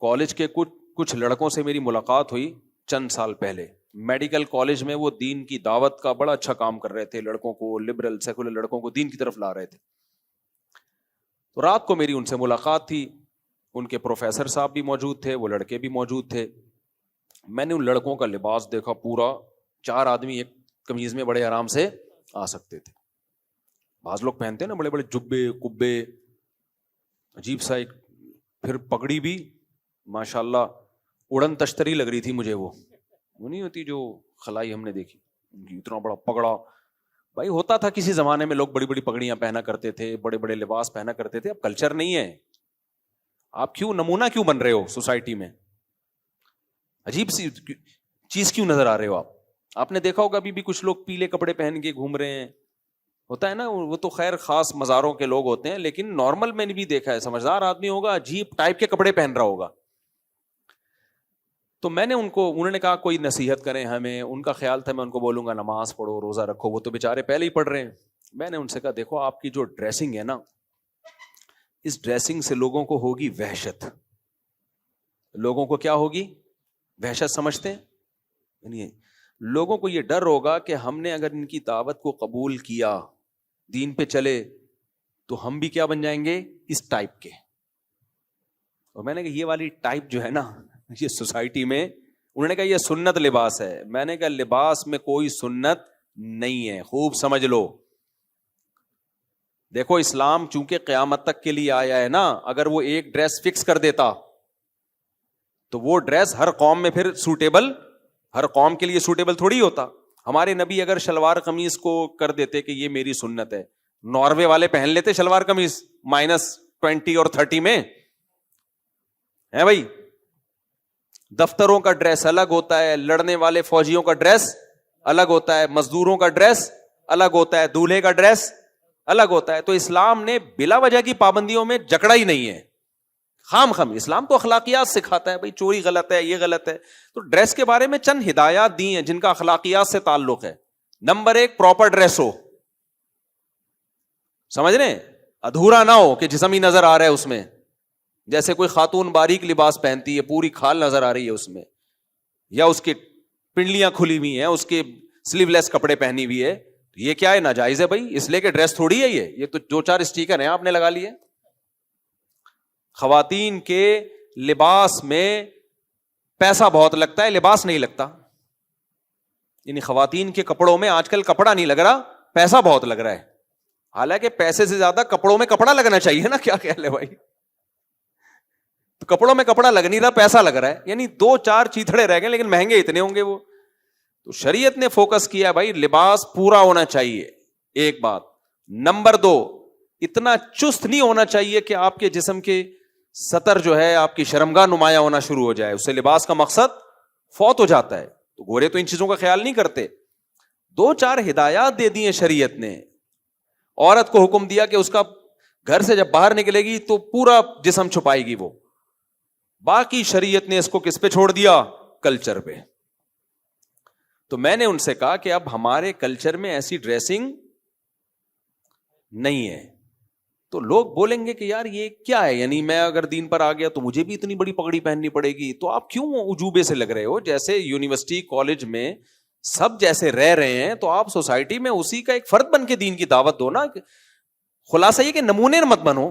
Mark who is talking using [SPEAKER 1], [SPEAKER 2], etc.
[SPEAKER 1] College کے کچھ لڑکوں سے میری ملاقات ہوئی چند سال پہلے. میڈیکل کالج میں وہ دین کی دعوت کا بڑا اچھا کام کر رہے تھے, لڑکوں کو, لبرل سیکولر لڑکوں کو دین کی طرف لا رہے تھے. تو رات کو میری ان سے ملاقات تھی, ان کے پروفیسر صاحب بھی موجود تھے, وہ لڑکے بھی موجود تھے. میں نے ان لڑکوں کا لباس دیکھا, پورا 4 آدمی ایک قمیض میں بڑے آرام سے آ سکتے تھے. بعض لوگ پہنتے ہیں نا بڑے بڑے جبے کبے, عجیب سا ایک, پھر پگڑی بھی ماشاءاللہ اڑن تشتری لگ رہی تھی مجھے. وہ نہیں ہوتی جو خلائی ہم نے دیکھی, اتنا بڑا پگڑا. بھائی ہوتا تھا کسی زمانے میں, لوگ بڑی بڑی پگڑیاں پہنا کرتے تھے, بڑے بڑے لباس پہنا کرتے تھے. اب کلچر نہیں ہے. آپ کیوں نمونہ کیوں بن رہے ہو سوسائٹی میں؟ عجیب سی چیز کیوں نظر آ رہے ہو آپ؟ آپ نے دیکھا ہوگا ابھی بھی کچھ لوگ پیلے کپڑے پہن کے گھوم رہے ہیں. ہوتا ہے نا, وہ تو خیر خاص مزاروں کے لوگ ہوتے ہیں, لیکن نارمل میں نے بھی دیکھا ہے, سمجھدار آدمی ہوگا عجیب ٹائپ کے کپڑے پہن رہا ہوگا. تو میں نے انہوں نے کہا کوئی نصیحت کریں ہمیں. ان کا خیال تھا میں ان کو بولوں گا نماز پڑھو, روزہ رکھو. وہ تو بےچارے پہلے ہی پڑھ رہے ہیں. میں نے ان سے کہا دیکھو آپ کی جو ڈریسنگ ہے نا, اس ڈریسنگ سے لوگوں کو ہوگی وحشت. لوگوں کو کیا ہوگی؟ وحشت. سمجھتے ہیں یعنی لوگوں کو یہ ڈر ہوگا کہ ہم نے اگر ان کی دعوت کو قبول کیا, دین پہ چلے, تو ہم بھی کیا بن جائیں گے؟ اس ٹائپ کے. اور میں نے کہا یہ والی ٹائپ جو ہے نا, یہ سوسائٹی میں, انہوں نے کہا یہ سنت لباس ہے. میں نے کہا لباس میں کوئی سنت نہیں ہے, خوب سمجھ لو. دیکھو اسلام چونکہ قیامت تک کے لیے آیا ہے نا, اگر وہ ایک ڈریس فکس کر دیتا تو وہ ڈریس ہر قوم میں پھر سوٹیبل, ہر قوم کے لیے سوٹیبل تھوڑی ہوتا. ہمارے نبی اگر شلوار قمیض کو کر دیتے کہ یہ میری سنت ہے, ناروے والے پہن لیتے شلوار قمیض -20 اور 30 میں, ہے بھائی. دفتروں کا ڈریس الگ ہوتا ہے, لڑنے والے فوجیوں کا ڈریس الگ ہوتا ہے, مزدوروں کا ڈریس الگ ہوتا ہے, دولہے کا ڈریس الگ ہوتا ہے. تو اسلام نے بلا وجہ کی پابندیوں میں جکڑا ہی نہیں ہے. خام خام اسلام تو اخلاقیات سکھاتا ہے, بھائی چوری غلط ہے, یہ غلط ہے. تو ڈریس کے بارے میں چند ہدایات دی ہیں جن کا اخلاقیات سے تعلق ہے. نمبر 1, پراپر ڈریس ہو. سمجھ رہے ہیں؟ ادھورا نہ ہو کہ جسم ہی نظر آ رہا ہے اس میں. جیسے کوئی خاتون باریک لباس پہنتی ہے, پوری کھال نظر آ رہی ہے اس میں, یا اس کی پنڈلیاں کھلی ہوئی ہیں, اس کے سلیو لیس کپڑے پہنی ہوئی ہے. یہ کیا ہے؟ ناجائز ہے بھائی, اس لیے کہ ڈریس تھوڑی ہے یہ تو 2-4 اسٹیکر ہیں آپ نے لگا لیے. خواتین کے لباس میں پیسہ بہت لگتا ہے, لباس نہیں لگتا. یعنی خواتین کے کپڑوں میں آج کل کپڑا نہیں لگ رہا, پیسہ بہت لگ رہا ہے. حالانکہ پیسے سے زیادہ کپڑوں میں کپڑا لگنا چاہیے نا, کیا خیال ہے بھائی؟ تو کپڑوں میں کپڑا لگ نہیں رہا, پیسہ لگ رہا ہے. یعنی 2-4 چیتھڑے رہ گئے لیکن مہنگے اتنے ہوں گے وہ. تو شریعت نے فوکس کیا بھائی لباس پورا ہونا چاہیے, ایک بات. نمبر 2, اتنا چست نہیں ہونا چاہیے کہ آپ کے جسم کے سطر جو ہے آپ کی شرمگاہ نمایاں ہونا شروع ہو جائے, اس سے لباس کا مقصد فوت ہو جاتا ہے. تو گورے تو ان چیزوں کا خیال نہیں کرتے. 2-4 ہدایات دے دی ہیں شریعت نے. عورت کو حکم دیا کہ اس کا گھر سے جب باہر نکلے گی تو پورا جسم چھپائے گی وہ. باقی شریعت نے اس کو کس پہ چھوڑ دیا؟ کلچر پہ. تو میں نے ان سے کہا کہ اب ہمارے کلچر میں ایسی ڈریسنگ نہیں ہے. تو لوگ بولیں گے کہ یار یہ کیا ہے, یعنی میں اگر دین پر آ گیا تو مجھے بھی اتنی بڑی پگڑی پہننی پڑے گی. تو آپ کیوں عجوبے سے لگ رہے ہو؟ جیسے یونیورسٹی کالج میں سب جیسے رہ رہے ہیں تو آپ سوسائٹی میں اسی کا ایک فرد بن کے دین کی دعوت دو نا. خلاصہ یہ کہ نمونے مت بنو.